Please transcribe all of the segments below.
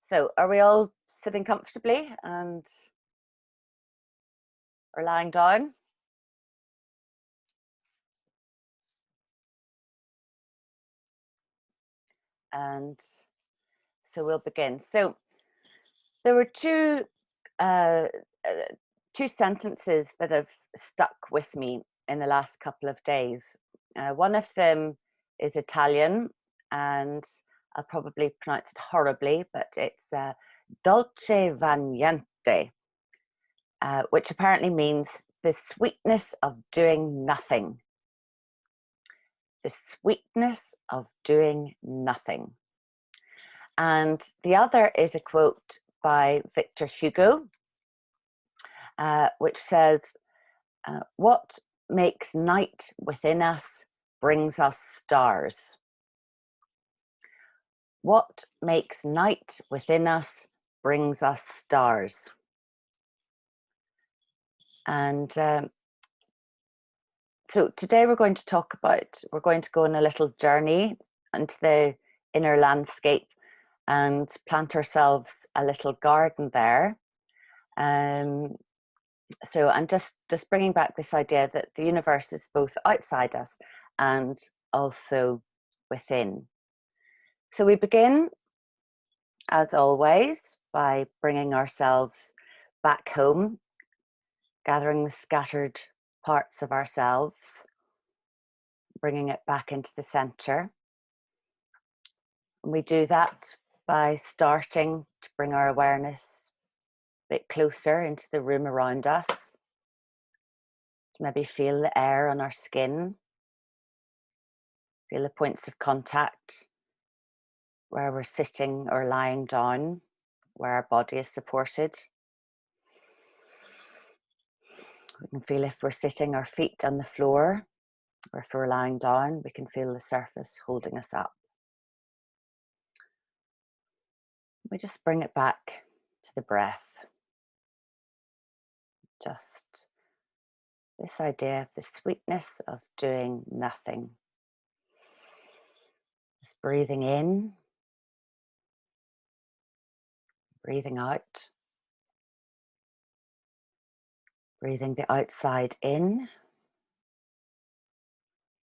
So are we all sitting comfortably and or lying down? And so we'll begin. So there were uh, uh, two sentences that have stuck with me in the last couple of days. One of them is Italian, and I'll probably pronounce it horribly, but it's Dolce va niente, which apparently means the sweetness of doing nothing. The sweetness of doing nothing. And the other is a quote by Victor Hugo, which says, what makes night within us brings us stars. What makes night within us brings us stars. And so today we're going to go on a little journey into the inner landscape and plant ourselves a little garden there. So I'm just bringing back this idea that the universe is both outside us and also within. So we begin, as always, by bringing ourselves back home, gathering the scattered parts of ourselves, bringing it back into the center. And we do that by starting to bring our awareness a bit closer into the room around us. Maybe feel the air on our skin. Feel the points of contact where we're sitting or lying down, where our body is supported. We can feel if we're sitting our feet on the floor, or if we're lying down, we can feel the surface holding us up. We just bring it back to the breath. Just this idea of the sweetness of doing nothing. Just breathing in, breathing out, breathing the outside in,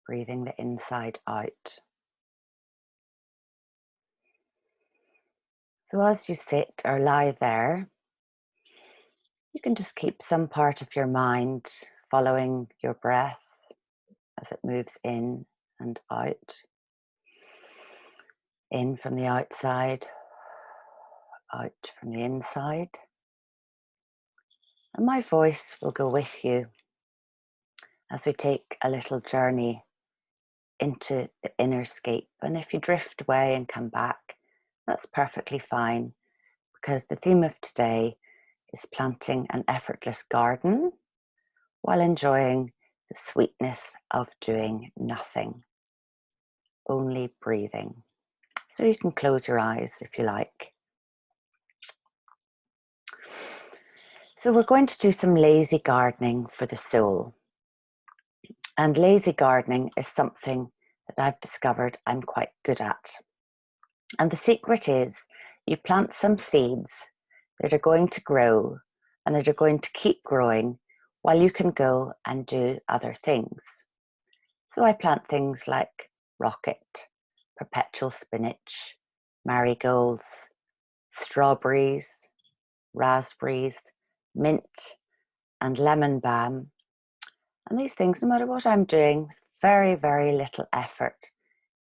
breathing the inside out. So as you sit or lie there, you can just keep some part of your mind following your breath as it moves in and out. In from the outside, out from the inside. And my voice will go with you as we take a little journey into the inner scape. And if you drift away and come back, that's perfectly fine, because the theme of today is planting an effortless garden while enjoying the sweetness of doing nothing, only breathing. So you can close your eyes if you like. So we're going to do some lazy gardening for the soul. And lazy gardening is something that I've discovered I'm quite good at. And the secret is you plant some seeds that are going to grow and that are going to keep growing while you can go and do other things. So I plant things like rocket, perpetual spinach, marigolds, strawberries, raspberries, mint, and lemon balm. And these things, no matter what I'm doing, very, very little effort,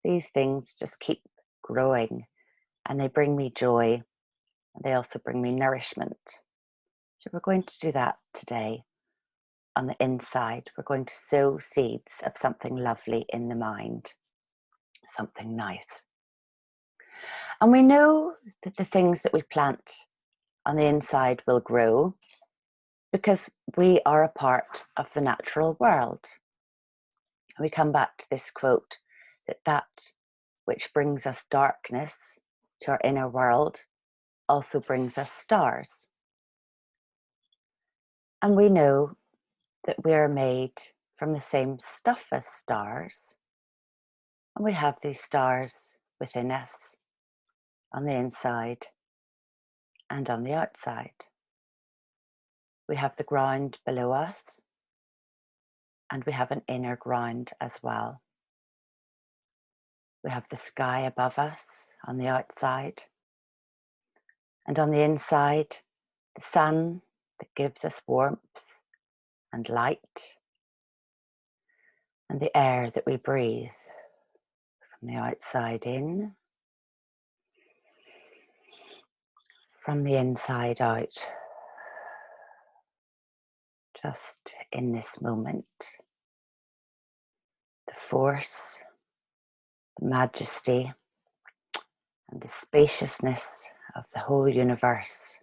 these things just keep growing and they bring me joy. And they also bring me nourishment. So we're going to do that today on the inside. We're going to sow seeds of something lovely in the mind, something nice. And we know that the things that we plant on the inside will grow because we are a part of the natural world. We come back to this quote that which brings us darkness to our inner world also brings us stars. And we know that we are made from the same stuff as stars. And we have these stars within us on the inside. and on the outside. We have the ground below us, and we have an inner ground as well. We have the sky above us on the outside, and on the inside, the sun that gives us warmth and light, and the air that we breathe from the outside in, from the inside out. Just in this moment, the force, the majesty, and the spaciousness of the whole universe,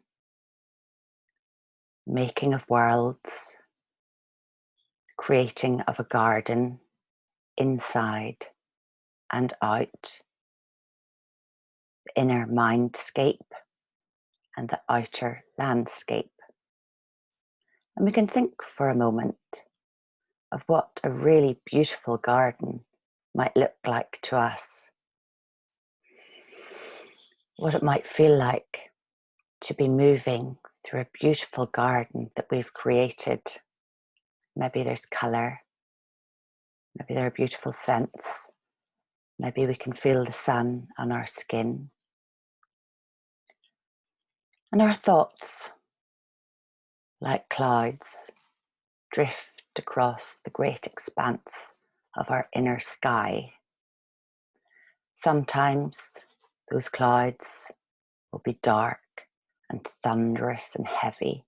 making of worlds, creating of a garden inside and out, the inner mindscape and the outer landscape. And we can think for a moment of what a really beautiful garden might look like to us. What it might feel like to be moving through a beautiful garden that we've created. Maybe there's colour, maybe there are beautiful scents, maybe we can feel the sun on our skin. And our thoughts, like clouds, drift across the great expanse of our inner sky. Sometimes those clouds will be dark and thunderous and heavy.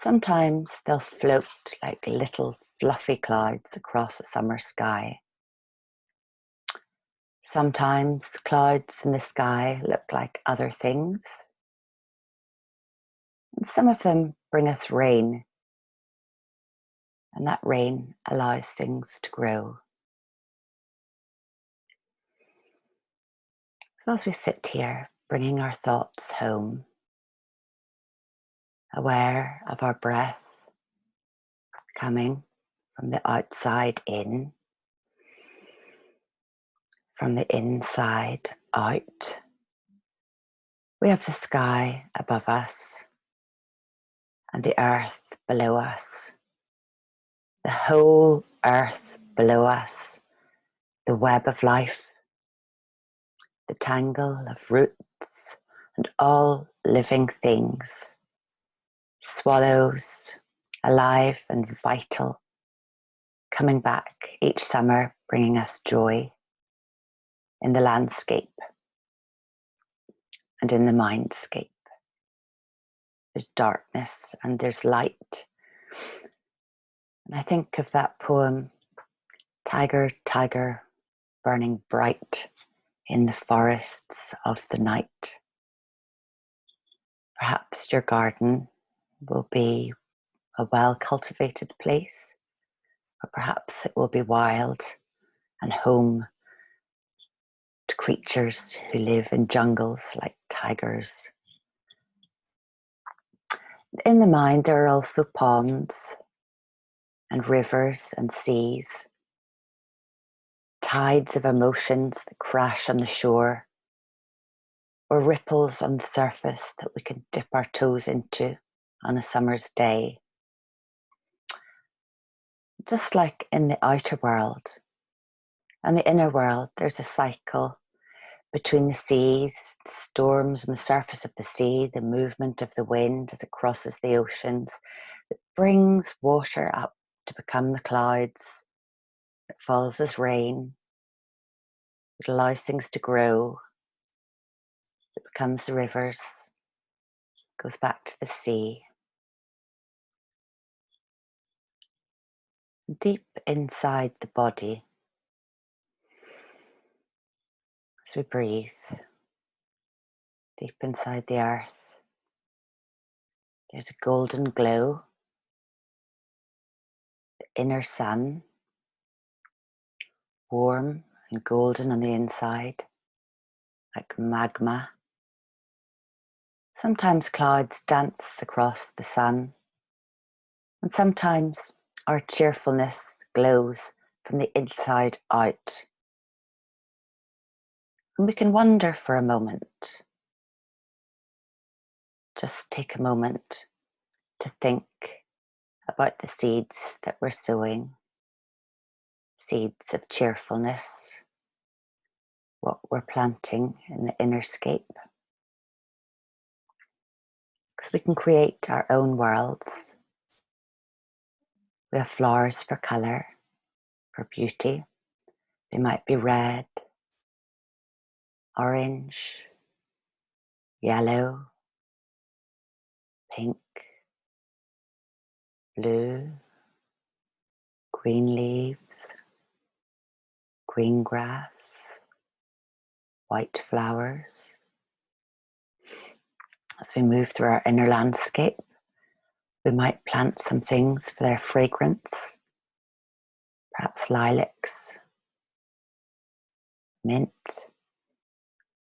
Sometimes they'll float like little fluffy clouds across a summer sky. Sometimes clouds in the sky look like other things. And some of them bring us rain, and that rain allows things to grow. So as we sit here, bringing our thoughts home, aware of our breath coming from the outside in, from the inside out, we have the sky above us and the earth below us, the whole earth below us, the web of life, the tangle of roots and all living things, swallows, alive and vital, coming back each summer, bringing us joy in the landscape and in the mindscape. There's darkness and there's light. And I think of that poem, Tiger, Tiger, burning bright in the forests of the night. Perhaps your garden will be a well-cultivated place, or perhaps it will be wild and home to creatures who live in jungles like tigers. In the mind, there are also ponds and rivers and seas, tides of emotions that crash on the shore, or ripples on the surface that we can dip our toes into on a summer's day. Just like in the outer world and the inner world, there's a cycle between the seas, the storms on the surface of the sea, the movement of the wind as it crosses the oceans, that brings water up to become the clouds. It falls as rain. It allows things to grow. It becomes the rivers, goes back to the sea. Deep inside the body, as we breathe, deep inside the earth, there's a golden glow, the inner sun, warm and golden on the inside, like magma. Sometimes clouds dance across the sun, and sometimes our cheerfulness glows from the inside out. And we can wonder for a moment, just take a moment to think about the seeds that we're sowing, seeds of cheerfulness, what we're planting in the inner scape. Because we can create our own worlds. We have flowers for colour, for beauty. They might be red, orange, yellow, pink, blue, green leaves, green grass, white flowers. As we move through our inner landscape, we might plant some things for their fragrance, perhaps lilacs, mint,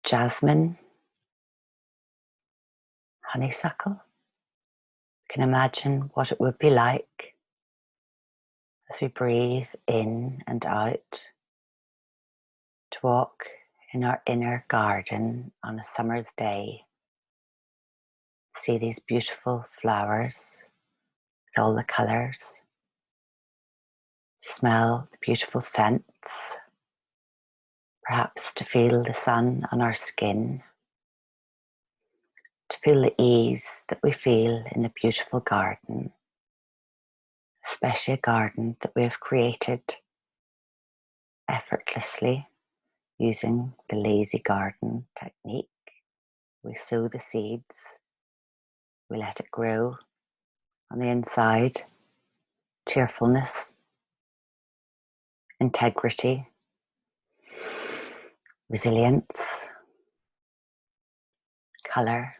jasmine, honeysuckle. You can imagine what it would be like as we breathe in and out to walk in our inner garden on a summer's day. See these beautiful flowers with all the colours. Smell the beautiful scents. Perhaps to feel the sun on our skin. To feel the ease that we feel in a beautiful garden. Especially a garden that we have created effortlessly using the lazy garden technique. We sow the seeds. We let it grow on the inside. Cheerfulness, integrity, resilience, colour,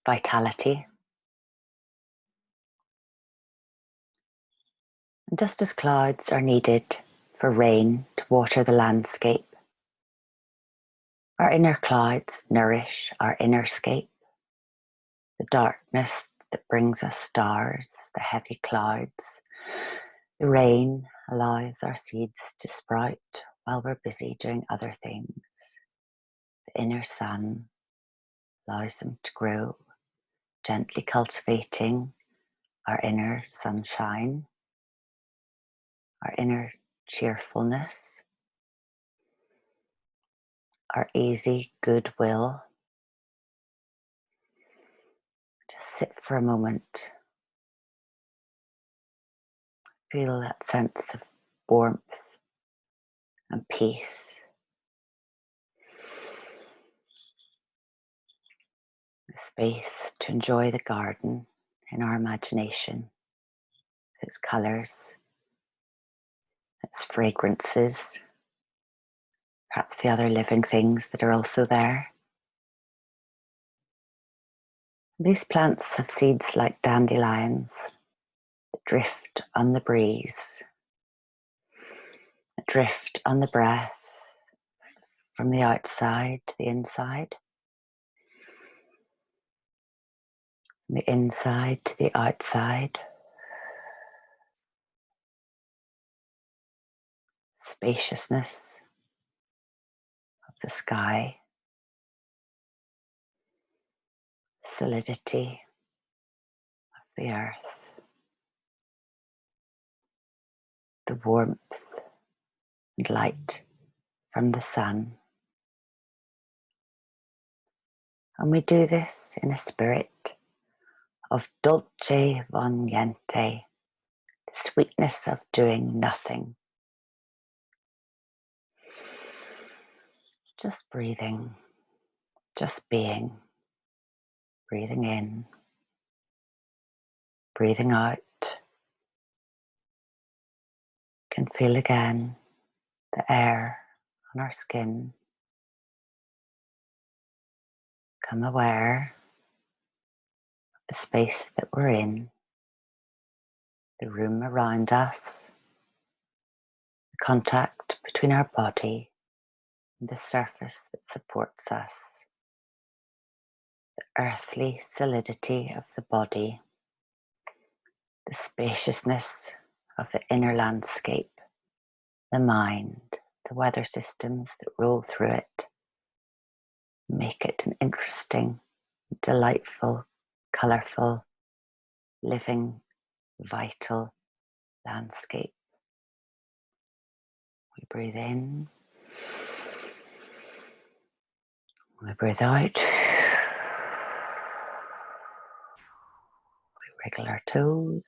vitality. And just as clouds are needed for rain to water the landscape, our inner clouds nourish our inner scape. The darkness that brings us stars, the heavy clouds. The rain allows our seeds to sprout while we're busy doing other things. The inner sun allows them to grow, gently cultivating our inner sunshine, our inner cheerfulness, our easy goodwill. Just sit for a moment. Feel that sense of warmth and peace. The space to enjoy the garden in our imagination, its colours, its fragrances, perhaps the other living things that are also there. These plants have seeds like dandelions that drift on the breeze, that drift on the breath from the outside to the inside, from the inside to the outside. Spaciousness of the sky, solidity of the earth, the warmth and light from the sun. And we do this in a spirit of Dolce niente, the sweetness of doing nothing. Just breathing, just being, breathing in, breathing out. Can feel again the air on our skin. Become aware of the space that we're in, the room around us, the contact between our body and the surface that supports us, the earthly solidity of the body, the spaciousness of the inner landscape, the mind, the weather systems that roll through it, make it an interesting, delightful, colourful, living, vital landscape. We breathe in, we breathe out, we wriggle our toes,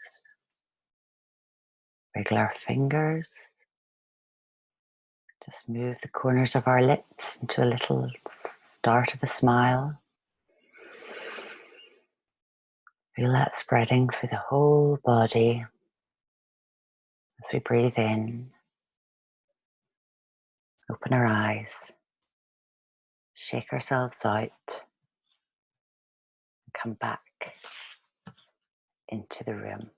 wriggle our fingers, just move the corners of our lips into a little start of a smile. Feel that spreading through the whole body as we breathe in. Open our eyes, shake ourselves out, and come back into the room.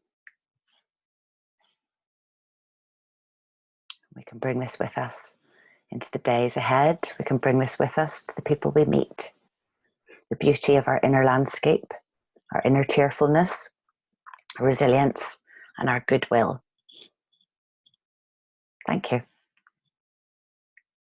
We can bring this with us into the days ahead. We can bring this with us to the people we meet. The beauty of our inner landscape, our inner cheerfulness, resilience, and our goodwill. Thank you.